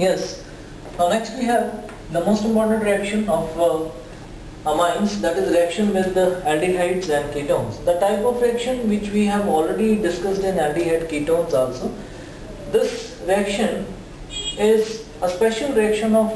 Yes. Now next we have the most important reaction of amines, that is reaction with the aldehydes and ketones. The type of reaction which we have already discussed in aldehyde ketones also. This reaction is a special reaction of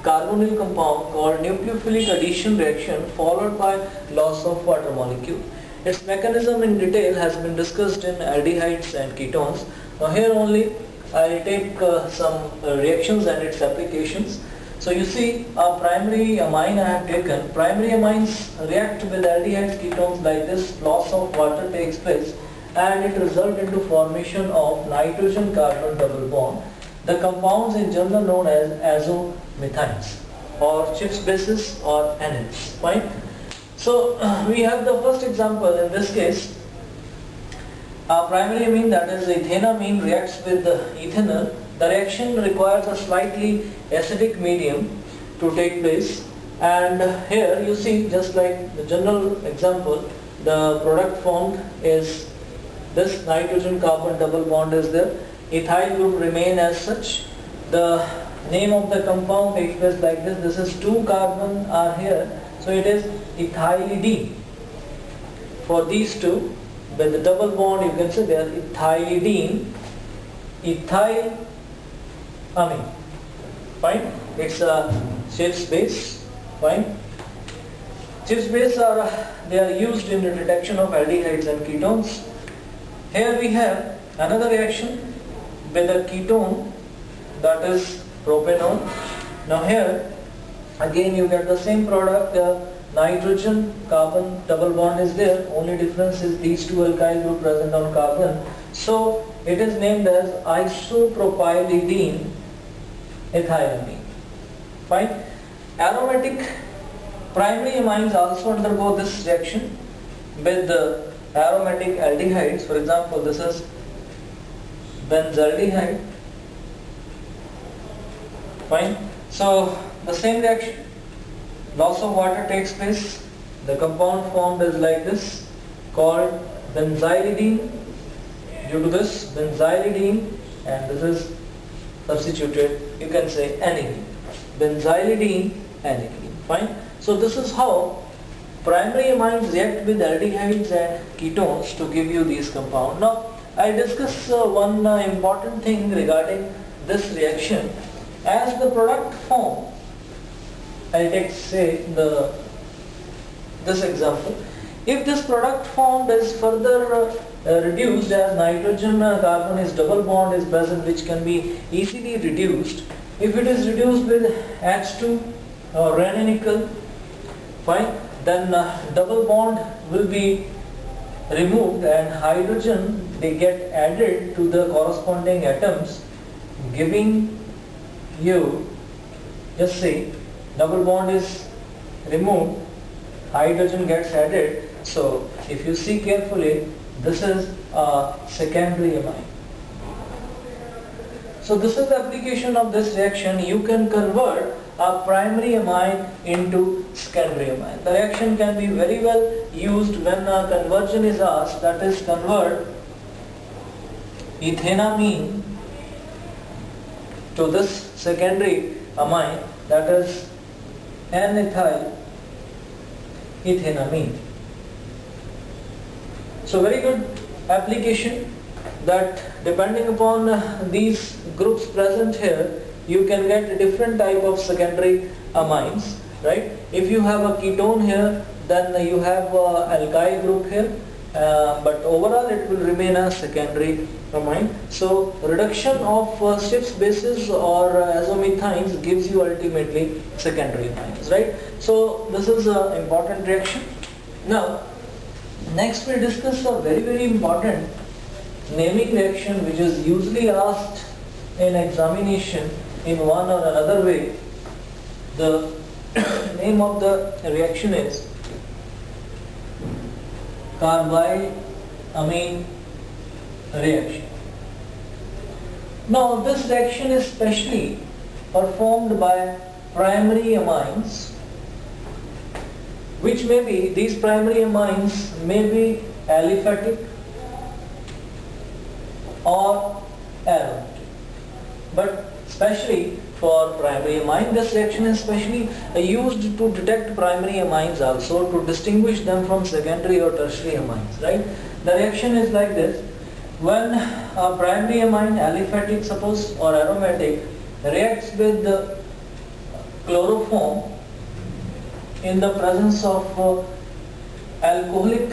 carbonyl compound called nucleophilic addition reaction followed by loss of water molecule. Its mechanism in detail has been discussed in aldehydes and ketones. Now here only I will take some reactions and its applications. So you see a primary amine I have taken. Primary amines react with aldehydes ketones like this, loss of water takes place and it results into formation of nitrogen carbon double bond. The compounds in general known as azomethynes or Schiff's bases or anions. Fine. So we have the first example in this case. A primary amine, that is ethanamine, reacts with ethanol. The reaction requires a slightly acidic medium to take place, and here you see, just like the general example, the product formed is this nitrogen carbon double bond is there. Ethyl group remain as such. The name of the compound takes place like this. This is 2 carbon are here, so it is ethylidene. For these two, with the double bond you can say they are ethylidene, ethylamine. Fine. It's a Schiff's base. Fine. Schiff's base they are used in the detection of aldehydes and ketones. Here we have another reaction with a ketone, that is propanol. Now here again you get the same product. Nitrogen carbon double bond is there, only difference is these two alkyl group present on carbon, so it is named as isopropylidene ethylamine. Fine. Aromatic primary amines also undergo this reaction with the aromatic aldehydes. For example, this is benzaldehyde. Fine. So the same reaction, loss of water takes place. The compound formed is like this, called benzylidene. Due to this benzylidene, and this is substituted, you can say aniline. Benzylidene, aniline. Fine. So this is how primary amines react with aldehydes and ketones to give you these compounds. Now I discuss one important thing regarding this reaction. As the product formed, I'll take say this example. If this product formed is further reduced, as nitrogen carbon is double bond is present, which can be easily reduced. If it is reduced with H2 or Rann-nickel, fine, then double bond will be removed and hydrogen they get added to the corresponding atoms, giving you, just say, double bond is removed, hydrogen gets added. So if you see carefully, this is a secondary amine. So this is the application of this reaction. You can convert a primary amine into secondary amine. The reaction can be very well used when a conversion is asked, that is convert ethanamine to this secondary amine, that is N-ethyl ethanamine. So very good application, that depending upon these groups present here, you can get different type of secondary amines, right? If you have a ketone here, then you have alkyl group here, but overall it will remain a secondary amine. So reduction of Schiff's bases or azomethynes gives you ultimately secondary amines, right? So this is an important reaction. Now next we discuss a very important naming reaction which is usually asked in examination in one or another way. The name of the reaction is carbylamine reaction. Now this reaction is specially performed by primary amines, which may be, these primary amines may be aliphatic or aromatic. But especially for primary amine. This reaction is specially used to detect primary amines also, to distinguish them from secondary or tertiary amines, right? The reaction is like this. When a primary amine, aliphatic suppose or aromatic, reacts with the chloroform in the presence of alcoholic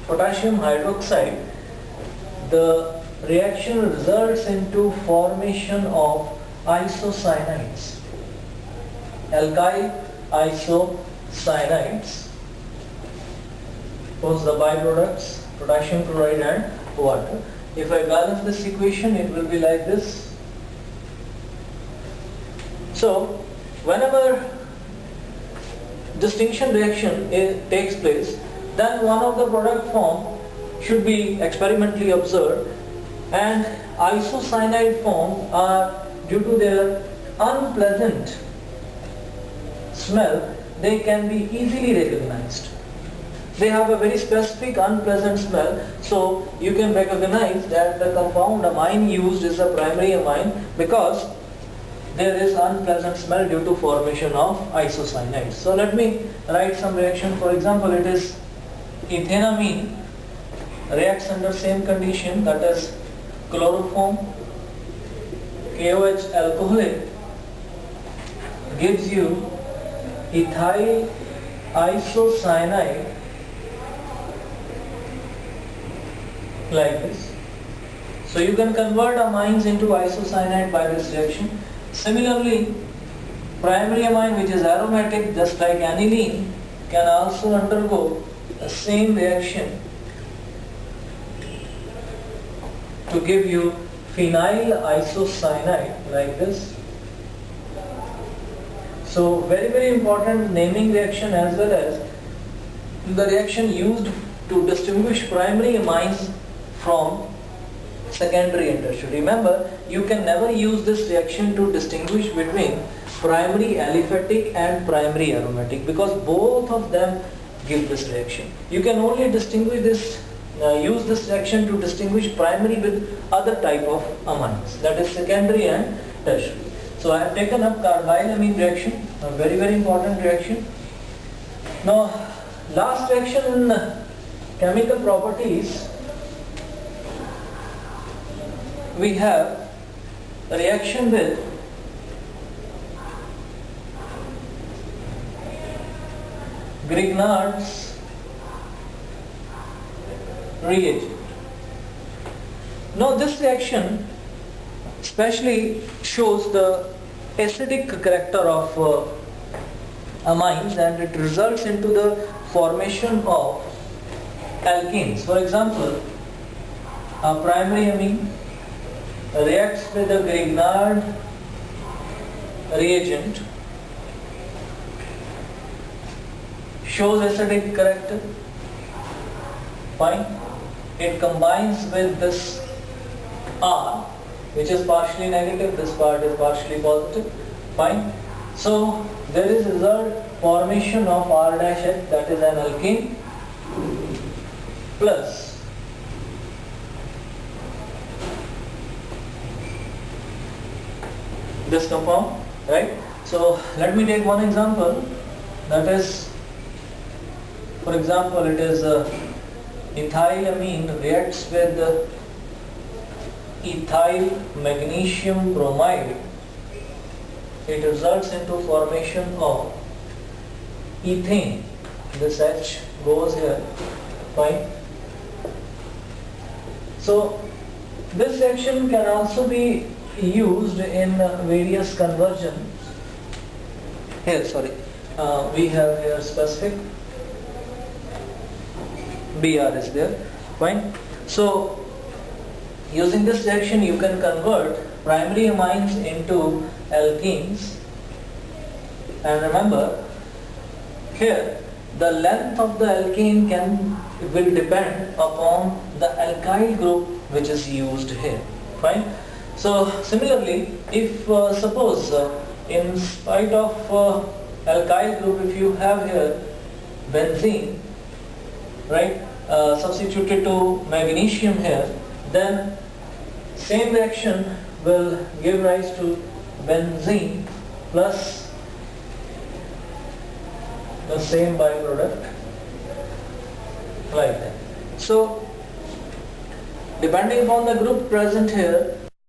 potassium hydroxide, the reaction results into formation of isocyanides, alkyl isocyanides. Suppose the byproducts, potassium chloride and water. If I balance this equation, it will be like this. So, whenever distinction reaction takes place, then one of the product form should be experimentally observed, and isocyanide forms are, due to their unpleasant smell, they can be easily recognized. They have a very specific unpleasant smell, so you can recognize that the compound amine used is a primary amine because there is unpleasant smell due to formation of isocyanides. So let me write some reaction. For example, it is ethanamine reacts under same condition, that is chloroform, KOH alcoholic gives you ethyl isocyanide like this. So you can convert amines into isocyanide by this reaction. Similarly, primary amine, which is aromatic just like aniline, can also undergo the same reaction to give you phenyl isocyanide like this. So very important naming reaction as well as the reaction used to distinguish primary amines from secondary and tertiary. Remember, you can never use this reaction to distinguish between primary aliphatic and primary aromatic, because both of them give this reaction. You can only distinguish this, use this reaction to distinguish primary with other type of amines, that is secondary and tertiary. So I have taken up carbylamine reaction, a very important reaction. Now, last reaction in chemical properties, we have a reaction with Grignard's reagent. Now this reaction especially shows the acidic character of amines, and it results into the formation of alkenes. For example, a primary amine reacts with a Grignard reagent, shows acidic character, fine. It combines with this R, which is partially negative, this part is partially positive, fine. So there is result formation of R-H, that is an alkene, plus this compound, right? So let me take one example, that is, for example, it is ethylamine reacts with ethyl magnesium bromide. It results into formation of ethane. This H goes here, fine. So this reaction can also be used in various conversions. Here, sorry, we have here specific, Br is there, fine. So using this reaction you can convert primary amines into alkenes, and remember here the length of the alkene will depend upon the alkyl group which is used here, fine. So similarly, if suppose in spite of alkyl group, if you have here benzene, right, substituted to magnesium here, then same reaction will give rise to benzene plus the same byproduct like that. So depending upon the group present here,